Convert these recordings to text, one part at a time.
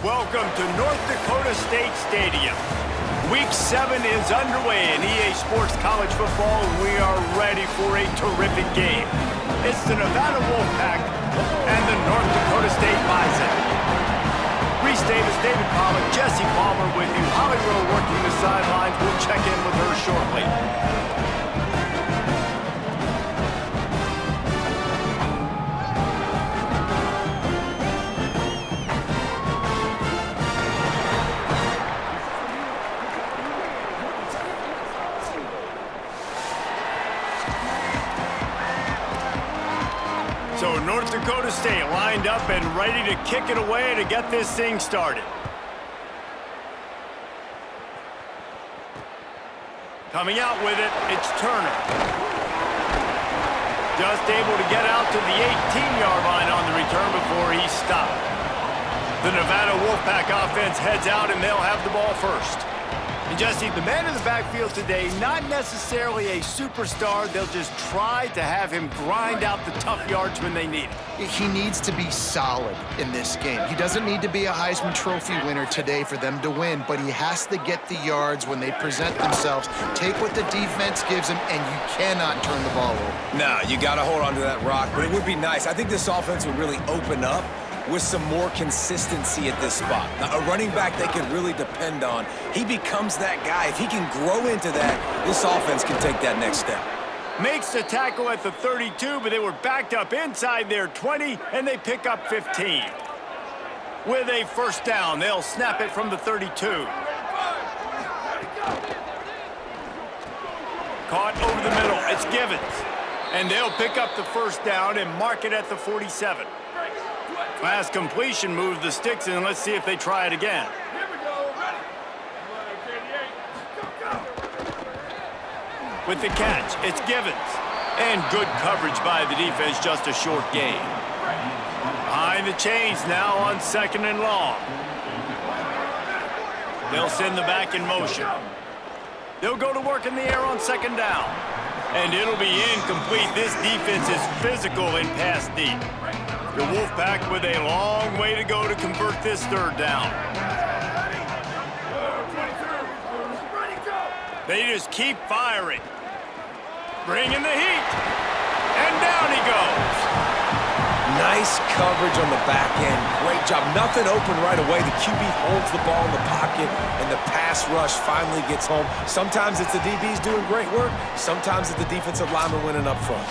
welcome to North Dakota State Stadium. Week 7 is underway in EA Sports College Football, and we are ready for a terrific game. It's the Nevada Wolfpack and the North Dakota State Bison. Reese Davis, David Pollock, Jesse Palmer with you. Holly Rowe working the sidelines. We'll check in with her shortly. So North Dakota State lined up and ready to kick it away to get this thing started. Coming out with it, it's Turner. Just able to get out to the 18-yard line on the return before he stopped. The Nevada Wolfpack offense heads out and they'll have the ball first. And Jesse, the man in the backfield today, not necessarily a superstar. They'll just try to have him grind out the tough yards when they need it. He needs to be solid in this game. He doesn't need to be a Heisman Trophy winner today for them to win, but he has to get the yards when they present themselves. Take what the defense gives him, and you cannot turn the ball over. Nah, you got to hold on to that rock, but it would be nice. I think this offense would really open up with some more consistency at this spot. Now, a running back they can really depend on. He becomes that guy. If he can grow into that, this offense can take that next step. Makes the tackle at the 32, but they were backed up inside their 20, and they pick up 15. With a first down, they'll snap it from the 32. Caught over the middle, it's Givens. And they'll pick up the first down and mark it at the 47. Last completion moved the sticks, and let's see if they try it again. With the catch, it's Givens. And good coverage by the defense, just a short gain. Behind the chains now on 2nd and long. They'll send the back in motion. They'll go to work in the air on 2nd down. And it'll be incomplete. This defense is physical in pass deep. The Wolfpack with a long way to go to convert this 3rd down. They just keep firing. Bringing the heat. And down he goes. Nice coverage on the back end. Great job. Nothing open right away. The QB holds the ball in the pocket, and the pass rush finally gets home. Sometimes it's the DBs doing great work. Sometimes it's the defensive lineman winning up front.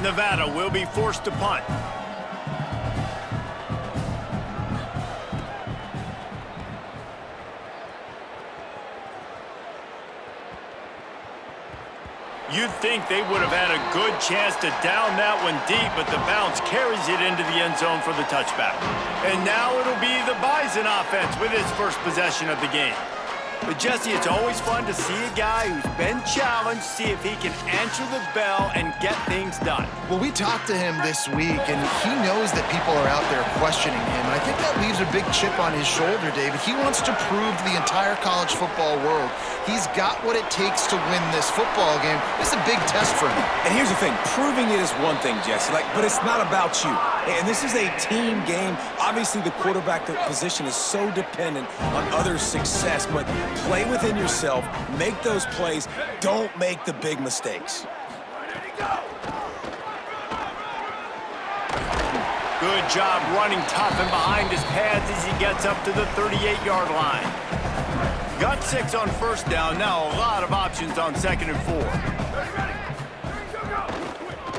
Nevada will be forced to punt. You'd think they would have had a good chance to down that one deep, but the bounce carries it into the end zone for the touchback. And now it'll be the Bison offense with his first possession of the game. But, Jesse, it's always fun to see a guy who's been challenged, see if he can answer the bell and get things done. Well, we talked to him this week, and he knows that people are out there questioning him. And I think that leaves a big chip on his shoulder, David. He wants to prove to the entire college football world he's got what it takes to win this football game. This is a big test for him. And here's the thing. Proving it is one thing, Jesse, but it's not about you. And this is a team game. Obviously, the quarterback position is so dependent on others' success, but play within yourself, make those plays, don't make the big mistakes. Good job running tough and behind his pads as he gets up to the 38-yard line. Got 6 on 1st down, now a lot of options on 2nd and 4.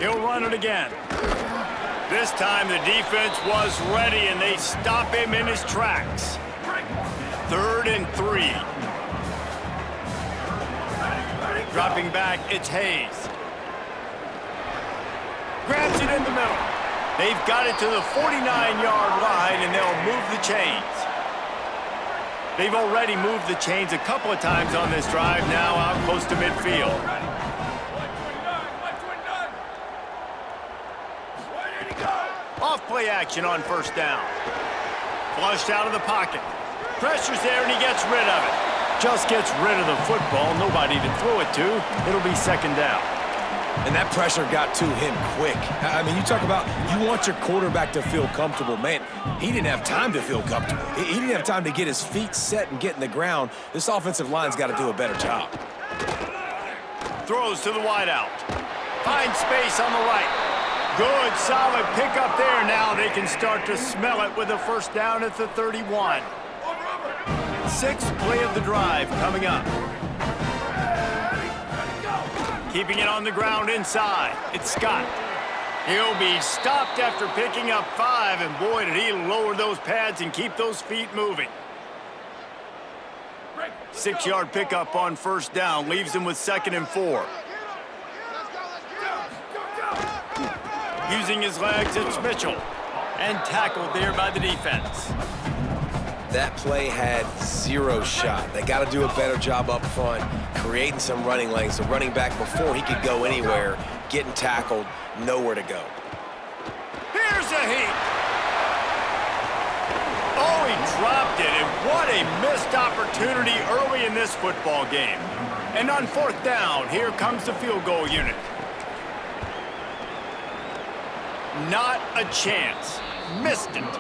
He'll run it again. This time the defense was ready and they stop him in his tracks. 3rd and 3. Dropping back, it's Hayes. Grabs it in the middle. They've got it to the 49-yard line, and they'll move the chains. They've already moved the chains a couple of times on this drive, now out close to midfield. Off-play action on 1st down. Flushed out of the pocket. Pressure's there, and he gets rid of it. Just gets rid of the football. Nobody to throw it to. It'll be 2nd down. And that pressure got to him quick. I mean, you talk about you want your quarterback to feel comfortable. Man, he didn't have time to feel comfortable. He didn't have time to get his feet set and get in the ground. This offensive line's got to do a better job. Throws to the wideout. Finds space on the right. Good, solid pickup there. Now they can start to smell it with a first down at the 31. Sixth play of the drive coming up. Keeping it on the ground inside. It's Scott. He'll be stopped after picking up 5, and boy, did he lower those pads and keep those feet moving. 6-yard pickup on first down leaves him with 2nd and 4. Using his legs, it's Mitchell. And tackled there by the defense. That play had 0 shot. They got to do a better job up front, creating some running lanes. The running back, before he could go anywhere, getting tackled, nowhere to go. Here's a heat. Oh, he dropped it, and what a missed opportunity early in this football game. And on 4th down, here comes the field goal unit. Not a chance. Missed it.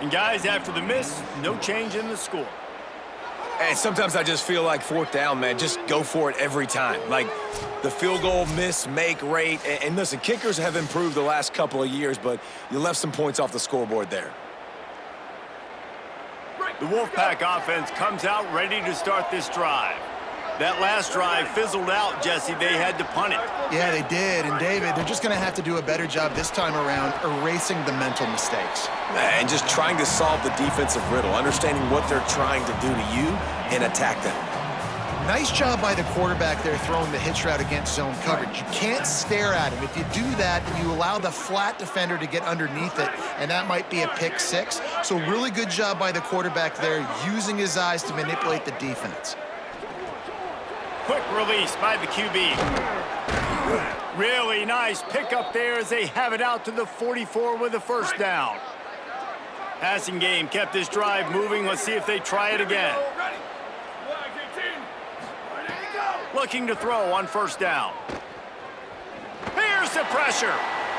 And guys, after the miss, no change in the score. And sometimes I just feel like 4th down, man, just go for it every time. Like the field goal miss, make rate. And listen, kickers have improved the last couple of years, but you left some points off the scoreboard there. The Wolfpack offense comes out ready to start this drive. That last drive fizzled out, Jesse. They had to punt it. Yeah, they did. And, David, they're just going to have to do a better job this time around erasing the mental mistakes. And just trying to solve the defensive riddle, understanding what they're trying to do to you and attack them. Nice job by the quarterback there throwing the hitch route against zone coverage. You can't stare at him. If you do that, you allow the flat defender to get underneath it, and that might be a pick 6. So really good job by the quarterback there, using his eyes to manipulate the defense. Quick release by the QB. Really nice pickup there as they have it out to the 44 with a first down. Passing game kept this drive moving. Let's see if they try it again. Looking to throw on first down. Here's the pressure.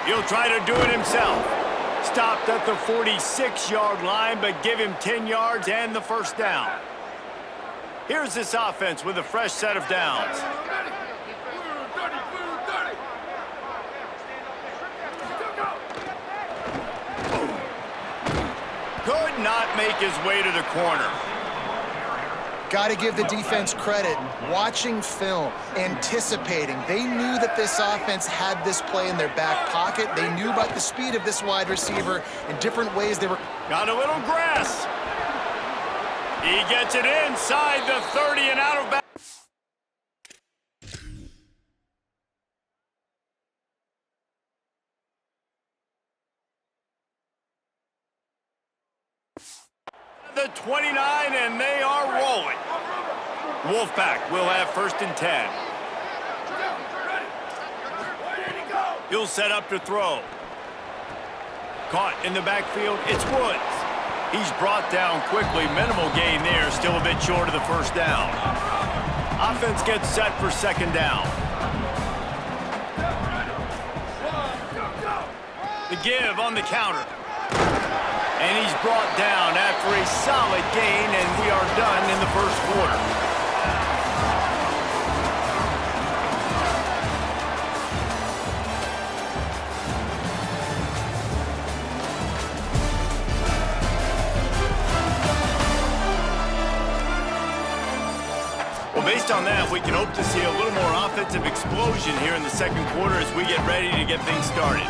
He'll try to do it himself. Stopped at the 46-yard line, but give him 10 yards and the first down. Here's this offense with a fresh set of downs. Could not make his way to the corner. Got to give the defense credit. Watching film, anticipating. They knew that this offense had this play in their back pocket. They knew about the speed of this wide receiver in different ways. They were... Got a little grass. He gets it inside the 30 and out of bounds. The 29, and they are rolling. Wolfpack will have 1st and 10. He'll set up to throw. Caught in the backfield, it's Woods. He's brought down quickly. Minimal gain there, still a bit short of the first down. Offense gets set for 2nd down. The give on the counter. And he's brought down after a solid gain, and we are done in the first quarter. Well, based on that, we can hope to see a little more offensive explosion here in the second quarter as we get ready to get things started.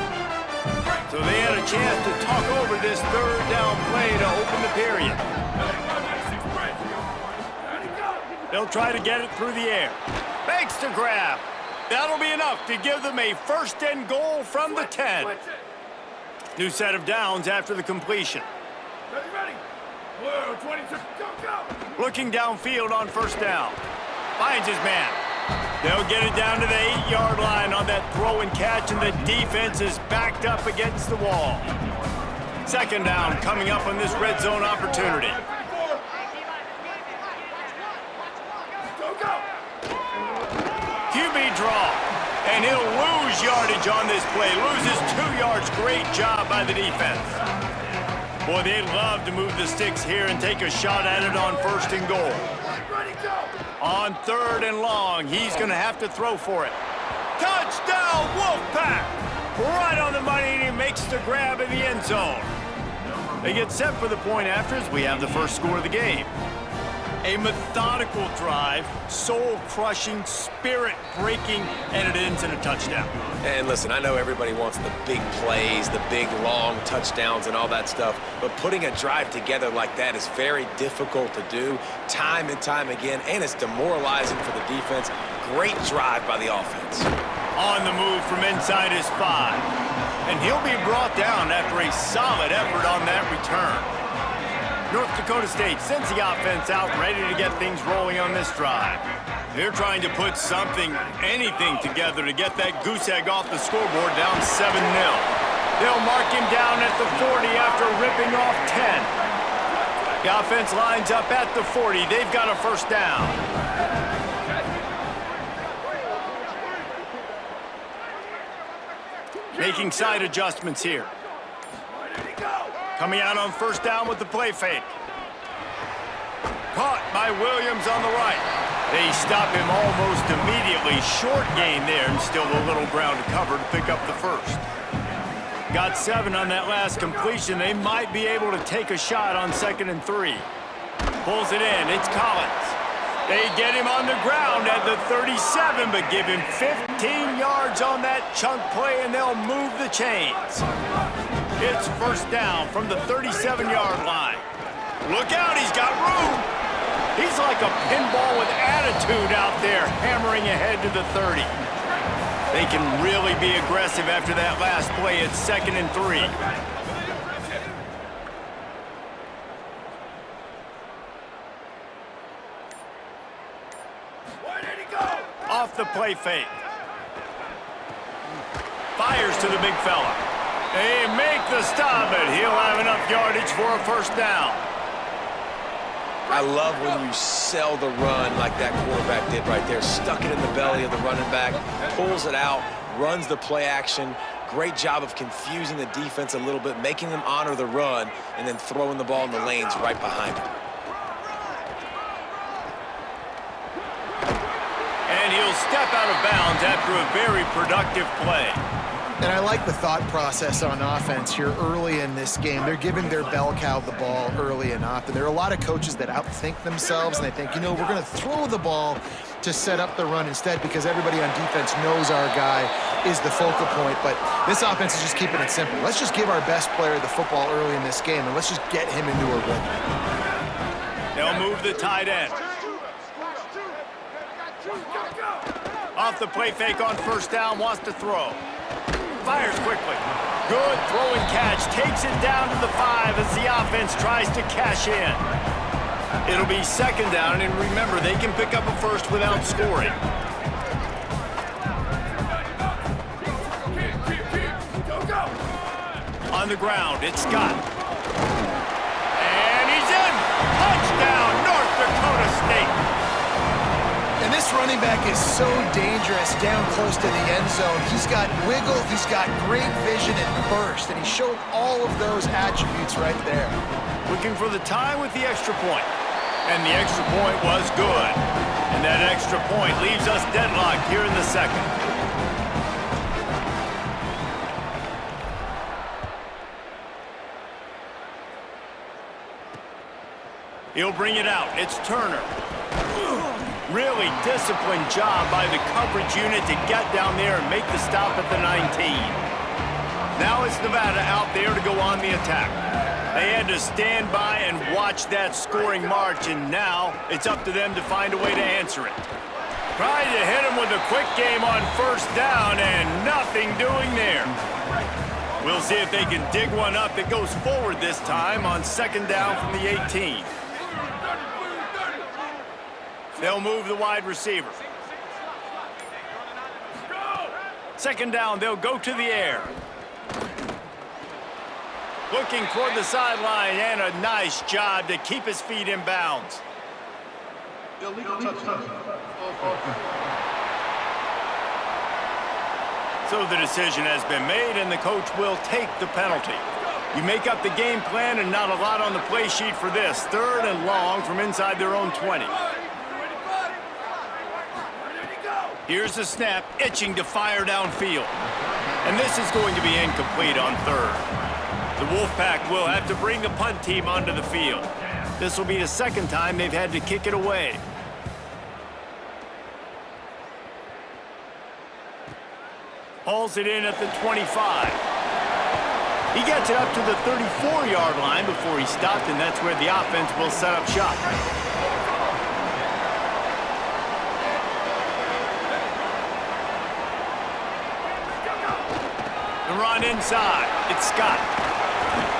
So they had a chance to talk over this 3rd down play to open the period. They'll try to get it through the air. Makes the grab. That'll be enough to give them a 1st and goal from the 10. New set of downs after the completion. Looking downfield on 1st down. Finds his man. They'll get it down to the 8-yard line on that throw and catch, and the defense is backed up against the wall. 2nd down coming up on this red zone opportunity. QB draw. And he'll lose yardage on this play. Loses 2 yards. Great job by the defense. Boy, they'd love to move the sticks here and take a shot at it on 1st and goal. On 3rd and long, he's going to have to throw for it. Touchdown, Wolfpack! Right on the money, and he makes the grab in the end zone. They get set for the point after as we have the first score of the game. A methodical drive, soul-crushing, spirit-breaking, and it ends in a touchdown. And listen, I know everybody wants the big plays, the big, long touchdowns and all that stuff, but putting a drive together like that is very difficult to do time and time again, and it's demoralizing for the defense. Great drive by the offense. On the move from inside his 5. And he'll be brought down after a solid effort on that return. North Dakota State sends the offense out, ready to get things rolling on this drive. They're trying to put something, anything together to get that goose egg off the scoreboard, down 7-0. They'll mark him down at the 40 after ripping off 10. The offense lines up at the 40. They've got a first down. Making side adjustments here. Coming out on 1st down with the play fake. Caught by Williams on the right. They stop him almost immediately. Short gain there, and still a little ground to cover to pick up the first. Got 7 on that last completion. They might be able to take a shot on 2nd and 3. Pulls it in. It's Collins. They get him on the ground at the 37, but give him 15 yards on that chunk play, and they'll move the chains. It's first down from the 37-yard line. Look out, he's got room. He's like a pinball with attitude out there, hammering ahead to the 30. They can really be aggressive after that last play. It's 2nd and 3. Off the play fake. Fires to the big fella. They make the stop, but he'll have enough yardage for a first down. I love when you sell the run like that quarterback did right there. Stuck it in the belly of the running back, pulls it out, runs the play action. Great job of confusing the defense a little bit, making them honor the run, and then throwing the ball in the lanes right behind him. And he'll step out of bounds after a very productive play. And I like the thought process on offense here early in this game. They're giving their bell cow the ball early and often. There are a lot of coaches that outthink themselves, and they think, you know, we're going to throw the ball to set up the run instead because everybody on defense knows our guy is the focal point. But this offense is just keeping it simple. Let's just give our best player the football early in this game, and let's just get him into a rhythm. They'll move the tight end. Off the play fake on first down, wants to throw. Fires quickly. Good throwing catch. Takes it down to the 5 as the offense tries to cash in. It'll be 2nd down, and remember, they can pick up a first without scoring. On the ground, it's Scott. And he's in! Touchdown, North Dakota State! And this running back is so dangerous down close to the end zone. He's got wiggle, he's got great vision and burst, and he showed all of those attributes right there. Looking for the tie with the extra point. And the extra point was good. And that extra point leaves us deadlocked here in the 2nd. He'll bring it out. It's Turner. Really disciplined job by the coverage unit to get down there and make the stop at the 19. Now it's Nevada out there to go on the attack. They had to stand by and watch that scoring march, and now it's up to them to find a way to answer it. Tried to hit him with a quick game on first down, and nothing doing there. We'll see if they can dig one up that goes forward this time on 2nd down from the 18. They'll move the wide receiver. 2nd down, they'll go to the air. Looking toward the sideline, and a nice job to keep his feet in bounds. So the decision has been made, and the coach will take the penalty. You make up the game plan, and not a lot on the play sheet for this. 3rd and long from inside their own 20. Here's the snap, itching to fire downfield. And this is going to be incomplete on 3rd. The Wolfpack will have to bring the punt team onto the field. This will be the 2nd time they've had to kick it away. Hauls it in at the 25. He gets it up to the 34-yard line before he stopped, and that's where the offense will set up shop. The run inside. It's Scott.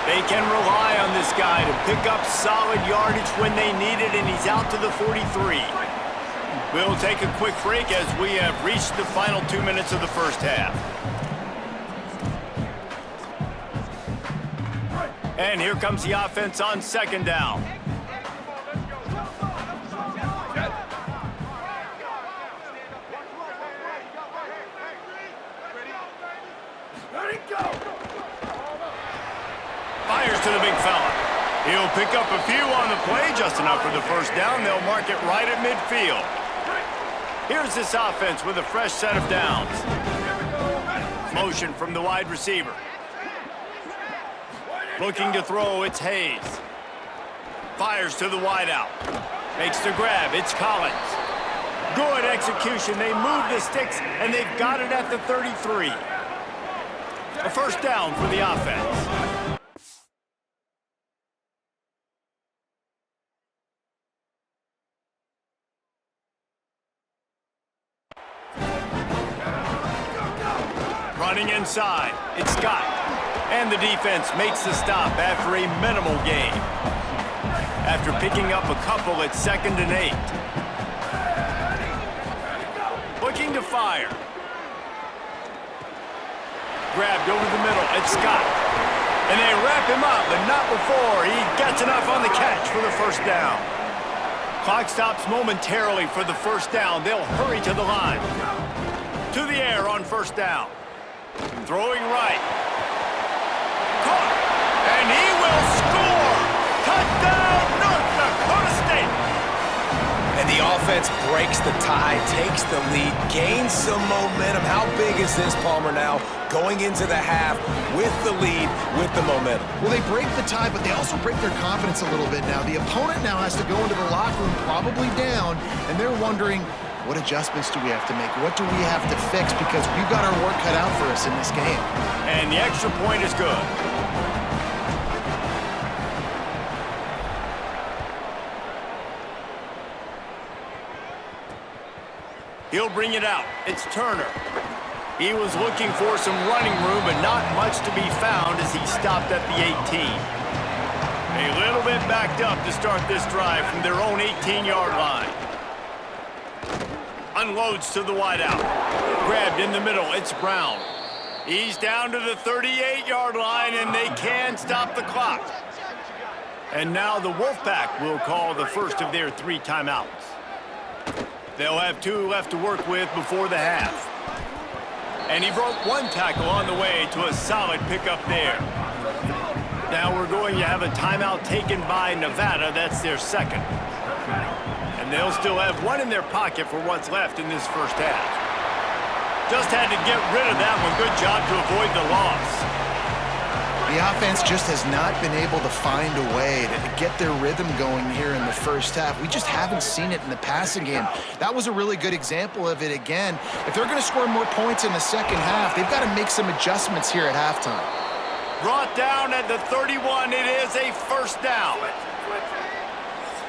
They can rely on this guy to pick up solid yardage when they need it, and he's out to the 43. We'll take a quick break as we have reached the final 2 minutes of the first half. And here comes the offense on 2nd down. Fires to the big fella. He'll pick up a few on the play, just enough for the first down. They'll mark it right at midfield. Here's this offense with a fresh set of downs. Motion from the wide receiver. Looking to throw, it's Hayes. Fires to the wideout. Makes the grab, it's Collins. Good execution, they move the sticks, and they've got it at the 33. A first down for the offense. Running inside, it's Scott. And the defense makes the stop after a minimal gain. After picking up a couple, it's 2nd and 8. Looking to fire. Grabbed over the middle, it's Scott. And they wrap him up, but not before he gets enough on the catch for the first down. Clock stops momentarily for the first down. They'll hurry to the line. To the air on first down. Throwing right. Caught. And he will score. Touchdown, North Dakota State. And the offense breaks the tie, takes the lead, gains some momentum. How big is this, Palmer, now going into the half with the lead, with the momentum? Well, they break the tie, but they also break their confidence a little bit now. The opponent now has to go into the locker room probably down, and they're wondering, what adjustments do we have to make? What do we have to fix? Because we've got our work cut out for us in this game. And the extra point is good. He'll bring it out. It's Turner. He was looking for some running room, but not much to be found as he stopped at the 18. A little bit backed up to start this drive from their own 18-yard line. Unloads to the wideout. Grabbed in the middle, it's Brown. He's down to the 38-yard line, and they can stop the clock. And now the Wolfpack will call the first of their 3 timeouts. They'll have 2 left to work with before the half. And he broke 1 tackle on the way to a solid pickup there. Now we're going to have a timeout taken by Nevada. That's their 2nd. And they'll still have 1 in their pocket for what's left in this first half. Just had to get rid of that one. Good job to avoid the loss. The offense just has not been able to find a way to get their rhythm going here in the first half. We just haven't seen it in the passing game. That was a really good example of it again. If they're going to score more points in the second half, they've got to make some adjustments here at halftime. Brought down at the 31. It is a first down.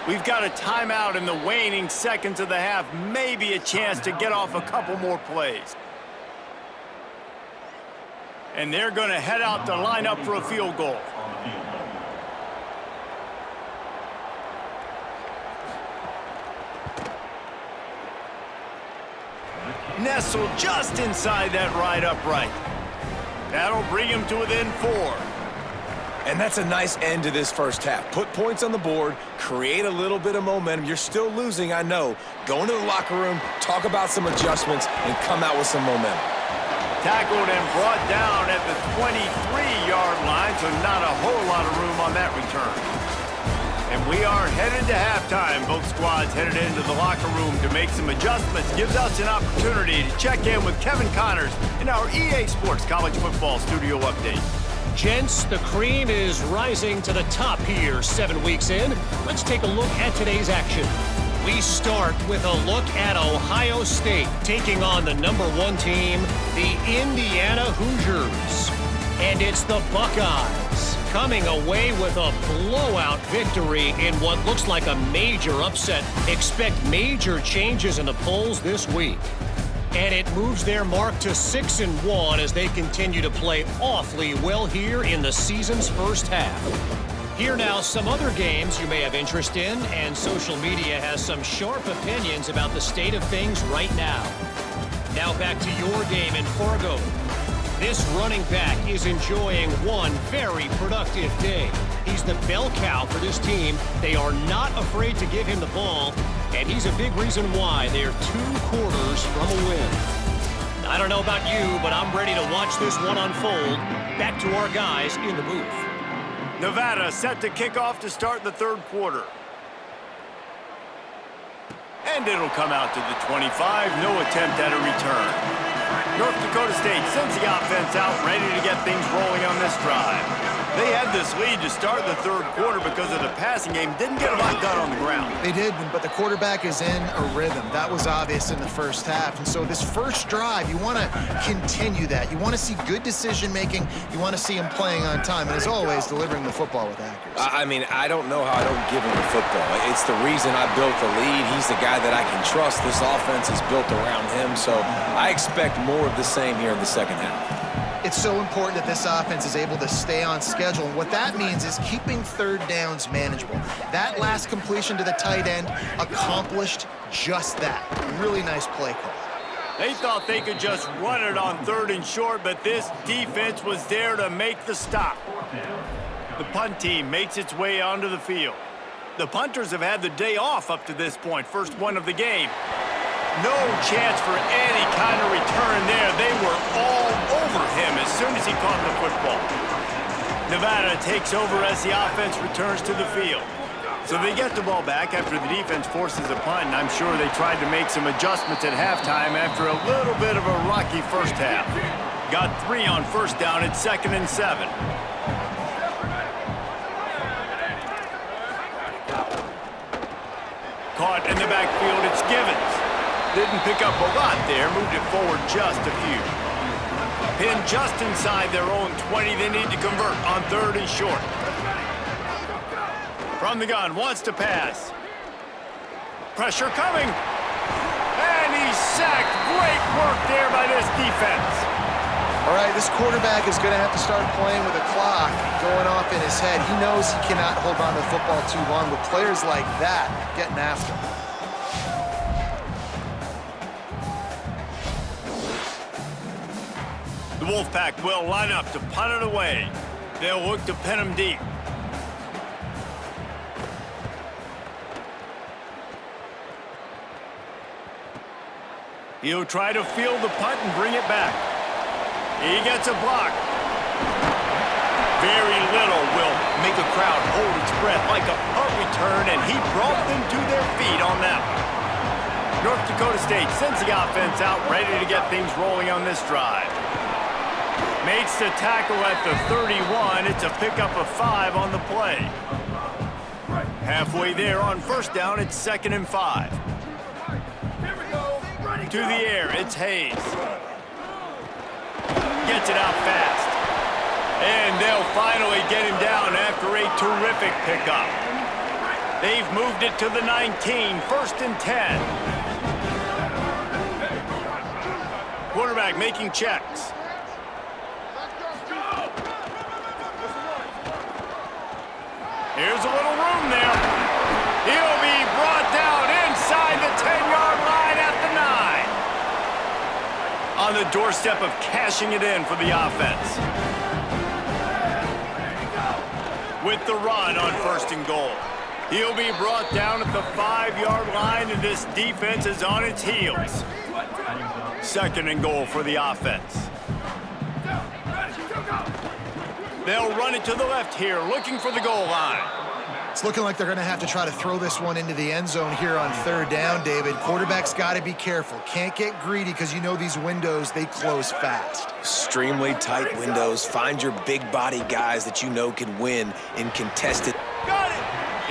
We've got a timeout in the waning seconds of the half. Maybe a chance to get off a couple more plays. And they're going to head out to line up for a field goal. Nestled just inside that right upright. That'll bring him to within 4. And that's a nice end to this first half. Put points on the board, create a little bit of momentum. You're still losing, I know. Go into the locker room, talk about some adjustments, and come out with some momentum. Tackled and brought down at the 23-yard line, so not a whole lot of room on that return. And we are headed to halftime. Both squads headed into the locker room to make some adjustments. Gives us an opportunity to check in with Kevin Connors in our EA Sports College Football Studio Update. Gents, the cream is rising to the top here 7 weeks in. Let's take a look at today's action. We start with a look at Ohio State taking on the #1 team, the Indiana Hoosiers. And it's the Buckeyes coming away with a blowout victory in what looks like a major upset. Expect major changes in the polls this week. And it moves their mark to 6-1 as they continue to play awfully well here in the season's first half. Here now, some other games you may have interest in, and social media has some sharp opinions about the state of things right now. Now back to your game in Fargo. This running back is enjoying one very productive day. He's the bell cow for this team. They are not afraid to give him the ball, and he's a big reason why they're 2 quarters from a win. I don't know about you, but I'm ready to watch this one unfold. Back to our guys in the booth. Nevada set to kick off to start the third quarter. And it'll come out to the 25. No attempt at a return. North Dakota State sends the offense out, ready to get things rolling on this drive. They had this lead to start the third quarter because of the passing game. Didn't get a lot done on the ground. They did, but the quarterback is in a rhythm. That was obvious in the first half. And so this first drive, you want to continue that. You want to see good decision-making. You want to see him playing on time. And as always, delivering the football with accuracy. I mean, I don't know how I don't give him the football. It's the reason I built the lead. He's the guy that I can trust. This offense is built around him. So I expect more of the same here in the second half. It's so important that this offense is able to stay on schedule. And what that means is keeping third downs manageable. That last completion to the tight end accomplished just that. Really nice play call. They thought they could just run it on 3rd and short, but this defense was there to make the stop. The punt team makes its way onto the field. The punters have had the day off up to this point. First one of the game. No chance for any kind of return there. They were all over him as soon as he caught the football. Nevada takes over as the offense returns to the field. So they get the ball back after the defense forces a punt, and I'm sure they tried to make some adjustments at halftime after a little bit of a rocky first half. Got 3 on first down at 2nd and 7. Caught in the backfield, it's Givens. Didn't pick up a lot there, moved it forward just a few. Pinned just inside their own 20, they need to convert on 3rd and short. From the gun, wants to pass. Pressure coming. And he's sacked. Great work there by this defense. All right, this quarterback is going to have to start playing with a clock going off in his head. He knows he cannot hold on to the football too long with players like that getting after him. The Wolfpack will line up to punt it away. They'll look to pin him deep. He'll try to field the punt and bring it back. He gets a block. Very little will make a crowd hold its breath like a punt return, and he brought them to their feet on that one. North Dakota State sends the offense out, ready to get things rolling on this drive. Makes the tackle at the 31. It's a pickup of 5 on the play. Halfway there on first down, it's 2nd and 5. To the air, it's Hayes. Gets it out fast. And they'll finally get him down after a terrific pickup. They've moved it to the 19, 1st and 10. Quarterback making checks. Here's a little room there. He'll be brought down inside the 10-yard line at the 9. On the doorstep of cashing it in for the offense. With the run on 1st and goal. He'll be brought down at the 5-yard line, and this defense is on its heels. 2nd and goal for the offense. They'll run it to the left here, looking for the goal line. It's looking like they're going to have to try to throw this one into the end zone here on third down, David. Quarterback's got to be careful. Can't get greedy because you know these windows, they close fast. Extremely tight windows. Find your big body guys that you know can win in contested. Got it!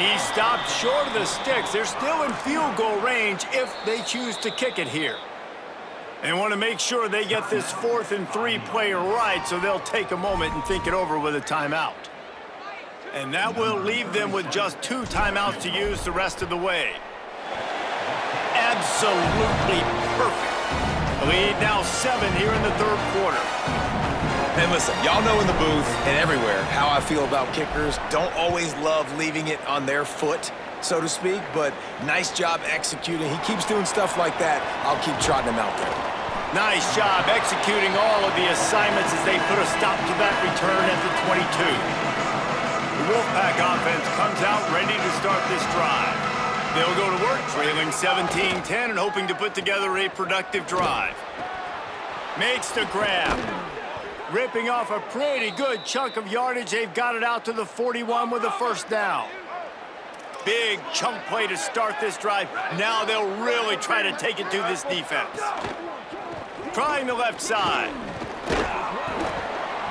He stopped short of the sticks. They're still in field goal range if they choose to kick it here. They want to make sure they get this 4th and 3 play right, so they'll take a moment and think it over with a timeout. And that will leave them with just 2 timeouts to use the rest of the way. Absolutely perfect. Lead now 7 here in the 3rd quarter. And listen, y'all know in the booth and everywhere how I feel about kickers. Don't always love leaving it on their foot, so to speak, but nice job executing. He keeps doing stuff like that. I'll keep trotting him out there. Nice job executing all of the assignments as they put a stop to that return at the 22. The Wolfpack offense comes out ready to start this drive. They'll go to work trailing 17-10 and hoping to put together a productive drive. Makes the grab. Ripping off a pretty good chunk of yardage. They've got it out to the 41 with a first down. Big chunk play to start this drive. Now they'll really try to take it to this defense. Trying the left side.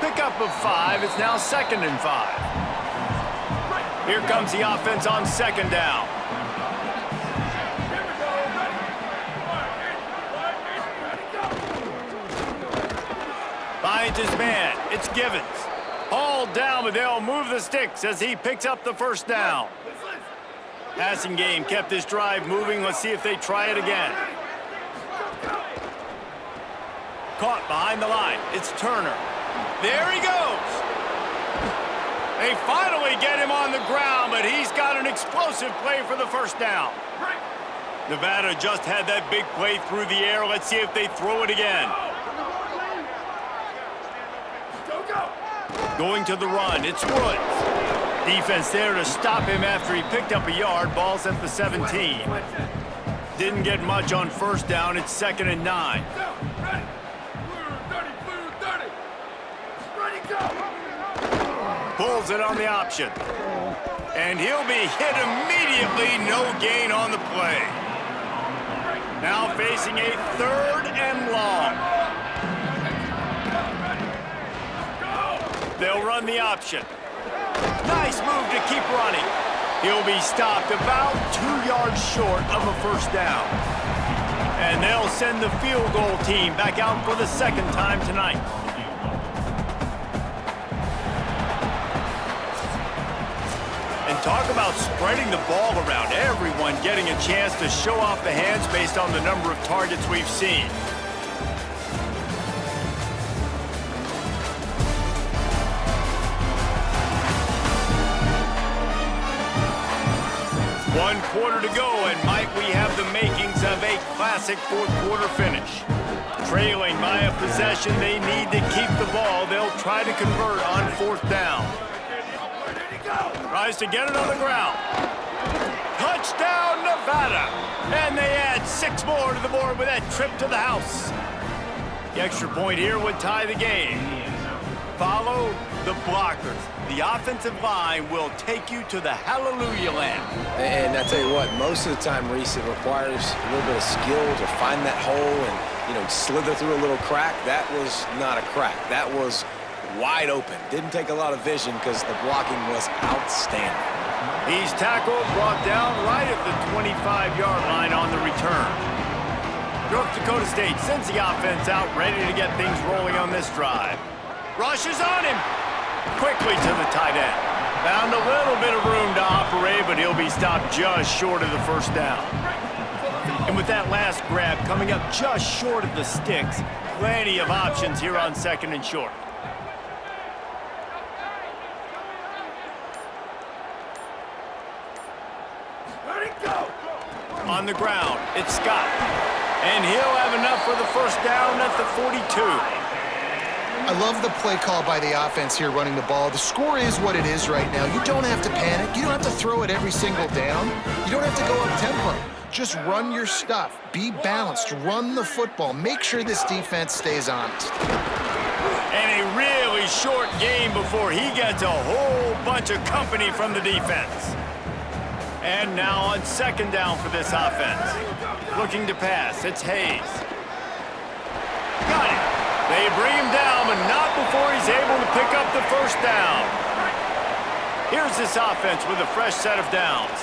Pickup of 5. It's now 2nd and 5. Here comes the offense on 2nd down. Finds his man. It's Givens. Hauled down, but they'll move the sticks as he picks up the first down. Passing game kept this drive moving. Let's see if they try it again. Caught behind the line. It's Turner. There he goes. They finally get him on the ground, but he's got an explosive play for the first down. Nevada just had that big play through the air. Let's see if they throw it again. Going to the run, it's Woods. Defense there to stop him after he picked up a yard. Ball's at the 17. Didn't get much on first down. It's 2nd and 9. Pulls it on the option. And he'll be hit immediately. No gain on the play. Now facing a 3rd and long. They'll run the option. Nice move to keep running. He'll be stopped about 2 yards short of a first down. And they'll send the field goal team back out for the 2nd time tonight. And talk about spreading the ball around. Everyone getting a chance to show off the hands based on the number of targets we've seen. One quarter to go, and might we have the makings of a classic 4th quarter finish. Trailing by a possession, they need to keep the ball. They'll try to convert on 4th down. Tries to get it on the ground. Touchdown, Nevada! And they add 6 more to the board with that trip to the house. The extra point here would tie the game. Follow the blockers. The offensive line will take you to the hallelujah land. And I tell you what, most of the time, Reese, it requires a little bit of skill to find that hole and, slither through a little crack. That was not a crack. That was wide open. Didn't take a lot of vision because the blocking was outstanding. He's tackled, brought down right at the 25-yard line on the return. North Dakota State sends the offense out, ready to get things rolling on this drive. Rushes on him. Quickly to the tight end. Found a little bit of room to operate, but he'll be stopped just short of the first down. And with that last grab coming up just short of the sticks, plenty of options here on 2nd and short. On the ground, it's Scott. And he'll have enough for the first down at the 42. I love the play call by the offense here running the ball. The score is what it is right now. You don't have to panic. You don't have to throw it every single down. You don't have to go up tempo. Just run your stuff. Be balanced. Run the football. Make sure this defense stays honest. And a really short game before he gets a whole bunch of company from the defense. And now on second down for this offense. Looking to pass, it's Hayes. Got it. They bring him down, but not before he's able to pick up the first down. Here's this offense with a fresh set of downs.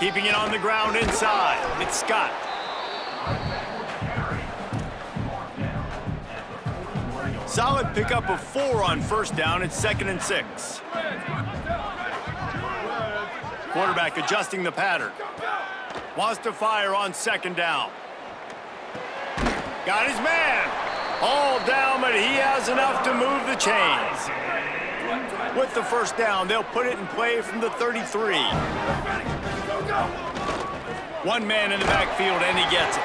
Keeping it on the ground inside. It's Scott. Solid pickup of 4 on first down. It's 2nd and 6. Quarterback adjusting the pattern. Wants to fire on second down. Got his man. All down, but he has enough to move the chains. With the first down, they'll put it in play from the 33. One man in the backfield, and he gets it.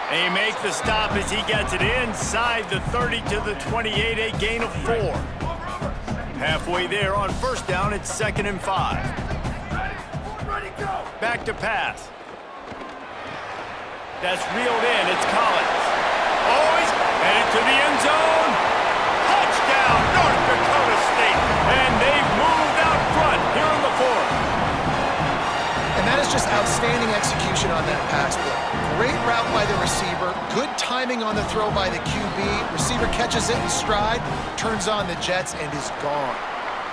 And he makes the stop as he gets it inside the 30 to the 28, a gain of 4. Halfway there on first down, it's 2nd and 5. Back to pass. That's reeled in, it's Collins. Oh, he's headed to the end zone. Touchdown, North Dakota State. And they've moved out front here in the 4th. And that is just outstanding execution on that pass play. Great route by the receiver, good timing on the throw by the QB. Receiver catches it in stride, turns on the jets, and is gone.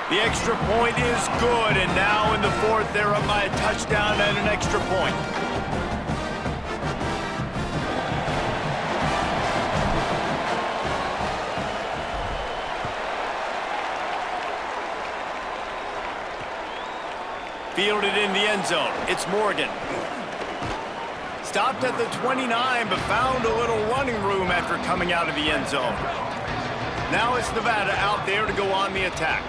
The extra point is good, and now in the 4th, they're up by a touchdown and an extra point. Fielded in the end zone. It's Morgan. Stopped at the 29, but found a little running room after coming out of the end zone. Now it's Nevada out there to go on the attack.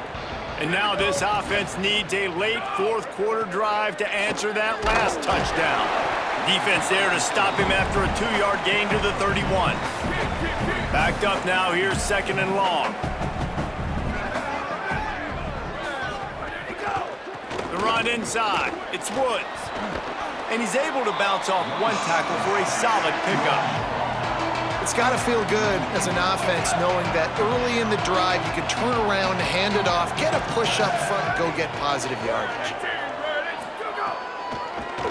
And now this offense needs a late 4th quarter drive to answer that last touchdown. Defense there to stop him after a 2-yard gain to the 31. Backed up now, here's 2nd and long. The run inside, it's Woods. And he's able to bounce off one tackle for a solid pickup. It's got to feel good as an offense knowing that early in the drive you can turn around, hand it off, get a push up front, and go get positive yardage.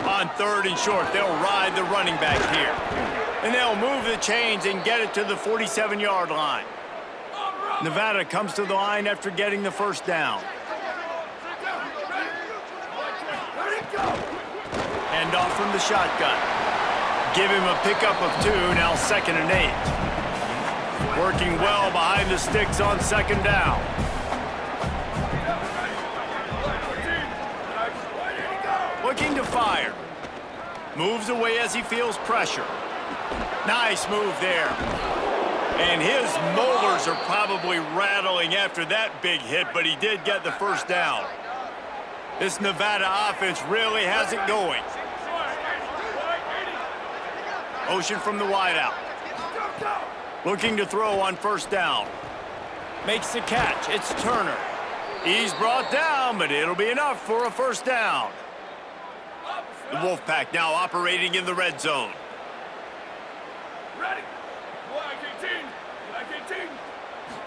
On 3rd and short, they'll ride the running back here. And they'll move the chains and get it to the 47-yard line. Nevada comes to the line after getting the first down. Hand off from the shotgun. Give him a pickup of 2, now 2nd and 8. Working well behind the sticks on 2nd down. Looking to fire. Moves away as he feels pressure. Nice move there. And his molars are probably rattling after that big hit, but he did get the first down. This Nevada offense really has it going. Motion from the wideout. Looking to throw on first down. Makes the catch. It's Turner. He's brought down, but it'll be enough for a first down. The Wolfpack now operating in the red zone. Ready. Black 18. Black 18.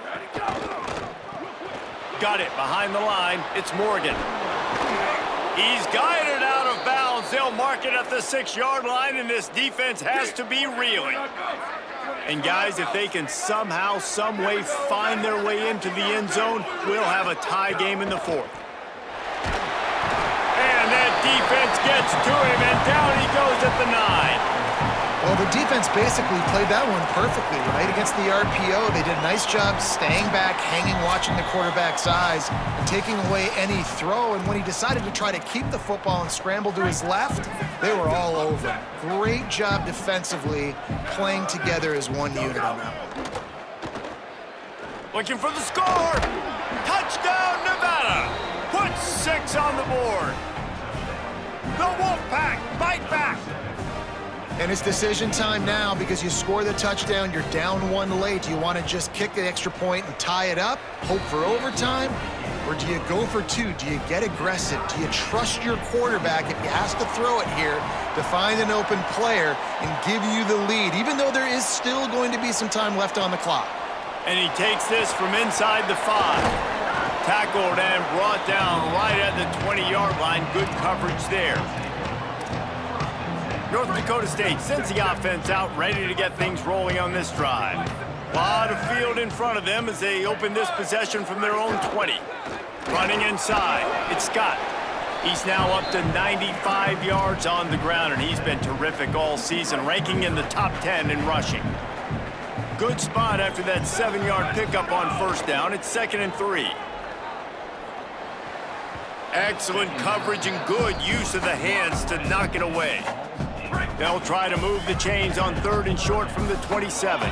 Ready, go. Got it behind the line. It's Morgan. He's guided out of bounds. They'll mark it at the 6-yard line, and this defense has to be reeling. And guys, if they can somehow, some way find their way into the end zone, we'll have a tie game in the 4th. And that defense gets to him, and down he goes at the 9. Well, the defense basically played that one perfectly, right? Against the RPO, they did a nice job staying back, hanging, watching the quarterback's eyes, and taking away any throw. And when he decided to try to keep the football and scramble to his left, they were all over him. Great job defensively, playing together as one unit on that one. Looking for the score! Touchdown, Nevada! Put 6 on the board. The Wolfpack fight back! And it's decision time now because you score the touchdown, you're down 1 late. Do you want to just kick the extra point and tie it up, hope for overtime? Or do you go for two? Do you get aggressive? Do you trust your quarterback if he has to throw it here to find an open player and give you the lead, even though there is still going to be some time left on the clock? And he takes this from inside the 5. Tackled and brought down right at the 20-yard line. Good coverage there. North Dakota State sends the offense out, ready to get things rolling on this drive. A lot of field in front of them as they open this possession from their own 20. Running inside, it's Scott. He's now up to 95 yards on the ground, and he's been terrific all season, ranking in the top 10 in rushing. Good spot after that 7-yard pickup on first down. It's 2nd and 3. Excellent coverage and good use of the hands to knock it away. They'll try to move the chains on 3rd and short from the 27.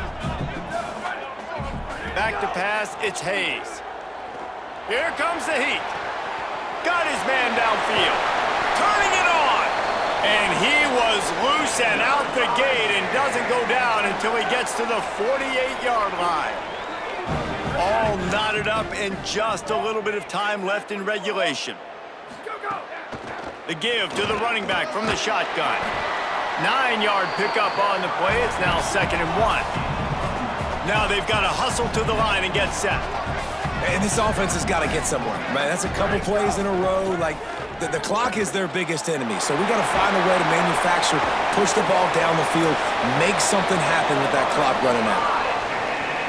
Back to pass, it's Hayes. Here comes the heat. Got his man downfield. Turning it on. And he was loose and out the gate and doesn't go down until he gets to the 48-yard line. All knotted up and just a little bit of time left in regulation. The give to the running back from the shotgun. 9-yard pickup on the play. It's now 2nd and 1. Now they've got to hustle to the line and get set. And this offense has got to get somewhere, man. That's a couple plays in a row. Like, the clock is their biggest enemy. So we got to find a way to manufacture, push the ball down the field, make something happen with that clock running out.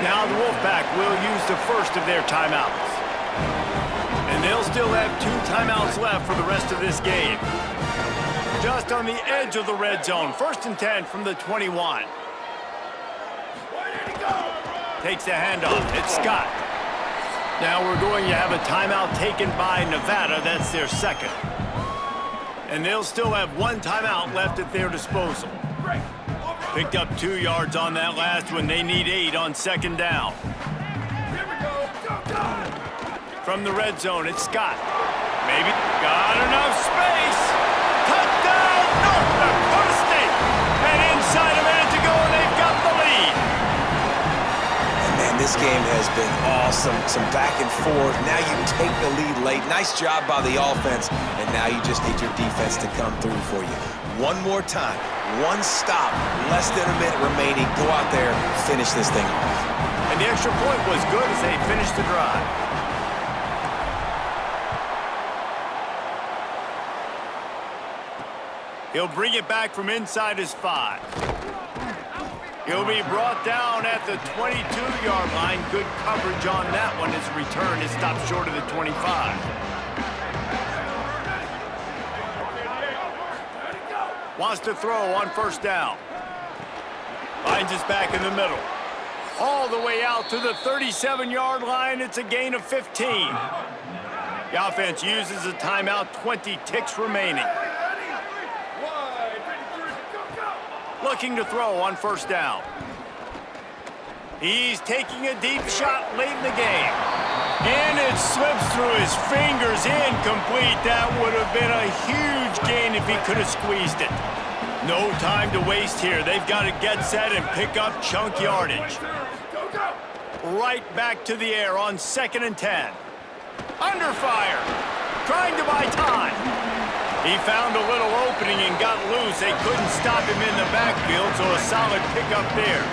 Now the Wolfpack will use the first of their timeouts. And they'll still have 2 timeouts left for the rest of this game. Just on the edge of the red zone. 1st and 10 from the 21. Takes the handoff. It's Scott. Now we're going to have a timeout taken by Nevada. That's their 2nd. And they'll still have 1 timeout left at their disposal. Picked up 2 yards on that last one. They need 8 on 2nd down. From the red zone, it's Scott. Maybe got enough space. Touchdown, North Dakota State. And inside a minute to go, and they've got the lead. And this game has been awesome. Some back and forth. Now you take the lead late. Nice job by the offense. And now you just need your defense to come through for you. One more time. 1 stop. Less than a minute remaining. Go out there, finish this thing off. And the extra point was good as they finished the drive. He'll bring it back from inside his 5. He'll be brought down at the 22-yard line. Good coverage on that one. His return is stopped short of the 25. Wants to throw on first down. Finds us back in the middle. All the way out to the 37-yard line. It's a gain of 15. The offense uses a timeout. 20 ticks remaining. Looking to throw on first down. He's taking a deep shot late in the game. And it slips through his fingers, incomplete. That would have been a huge gain if he could have squeezed it. No time to waste here. They've got to get set and pick up chunk yardage. Right back to the air on 2nd and 10. Under fire. Trying to buy time. He found a little opening and got loose. They couldn't stop him in the backfield, so a solid pickup there.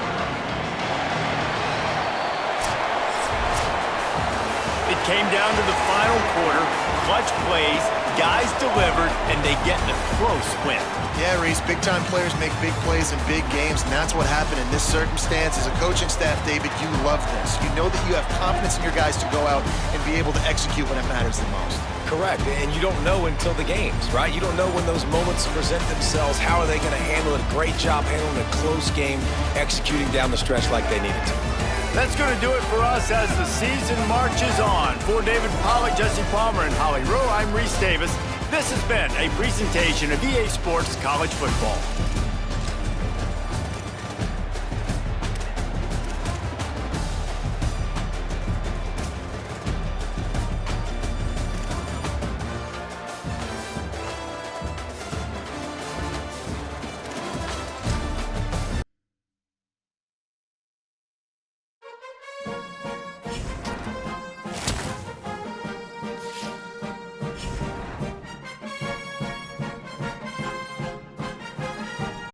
It came down to the final quarter. Clutch plays, guys delivered, and they get a close win. Yeah, Reese, big-time players make big plays in big games, and that's what happened in this circumstance. As a coaching staff, David, you love this. You know that you have confidence in your guys to go out and be able to execute when it matters the most. Correct, and you don't know until the games, right? You don't know when those moments present themselves. How are they going to handle it? Great job handling a close game, executing down the stretch like they needed to. That's going to do it for us as the season marches on. For David Pollack, Jesse Palmer, and Holly Rowe, I'm Reese Davis. This has been a presentation of EA Sports College Football.